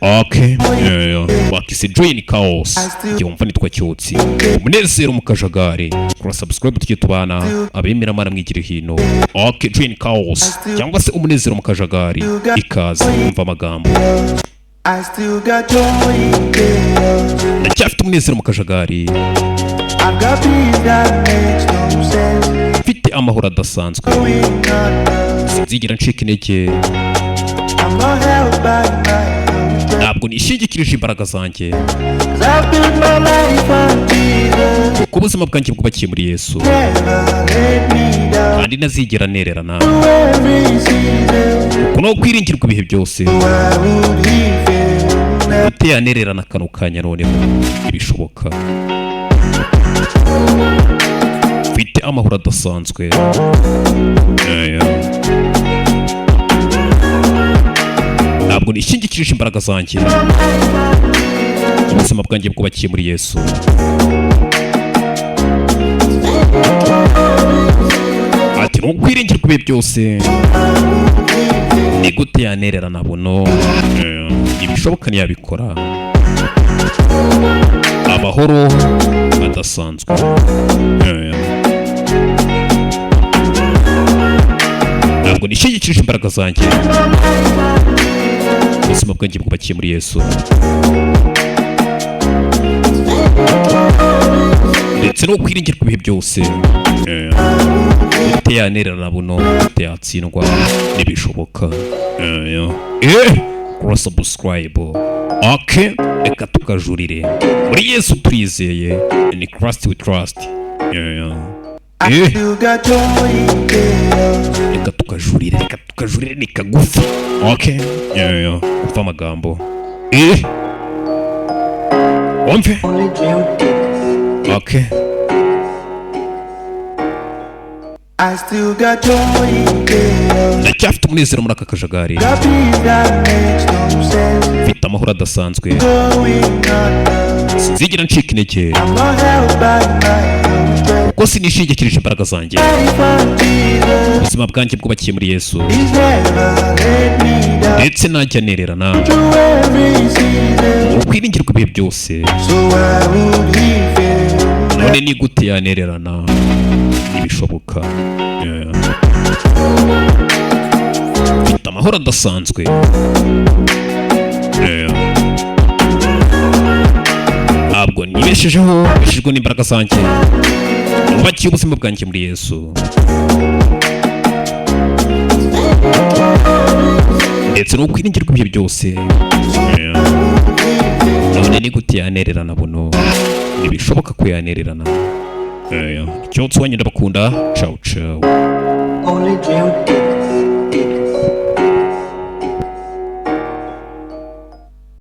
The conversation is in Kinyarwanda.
Okay, wakise join chaos. Yumva nitwa Cyotsi. Umunezero mu kajagari. Kora subscribe tujye tubana abemera mara mwigira hino. Okay, join chaos. Cyangwa se umunezero mu kajagari. Ikaze umva amagambo. Ndacyafite umunezero mu kajagari. Mfite amahoro adasanzwe. Sinzigera ncika intege. Ntabwo nishingikirije imbaraga zanjye, kuko ubuzima bwanjye bwubakiye muri Yesu, kandi ntazigera nererana, kuko no kwiringirwa ibihe byose. Uteye anererana kano kanya noneho ibishoboka. Mfite amahoro adasanzwe. Ntabwo nishingikirije imbaraga zanjye, ubuzima bwanjye bwubakiye muri Yesu, ati nukwiringirwa ibihe byose. Ni gute yanererana buno? Ibishoboka ntiyabikora. Amahoro adasanzwe. Ntabwo nishingikirije imbaraga zanjye, ubuzima bwanjye bwubakiye muri Yesu, ndetse no kwiringirwa ibihe byose. Utayanererana buno utayatsindwa n'ibishoboka. Kora subscribe. Okay, reka tukajurire muri Yesu turizeye. Ni Christ we trust. Reka tukajurire ni kagufi. Okay, umva amagambo. Umve. Okay. Ndacyafite umunezero muri aka kajagari. Mfite amahoro adasanzwe. Sinzigera ncika intege, kuko sinishingikirije imbaraga zanjye. Ubuzima bwanjye bwubakiye muri Yesu, ndetse najya nererana, ukwiringirwa ibihe byose. None ni gute yanererana? Ibishoboka. Mfite amahoro adasanzwe. Ntabwo nibeshejeho, beshejwe n'imbaraga zanjye. Nubakiye ubuzima bwanjye muri Yesu, ndetse no kwiringirwa ibihe byose. None ni gute yanererana buno? Ntibishoboka ko yanererana. Cyotsi wanjye ndabakunda. Ciao ciao.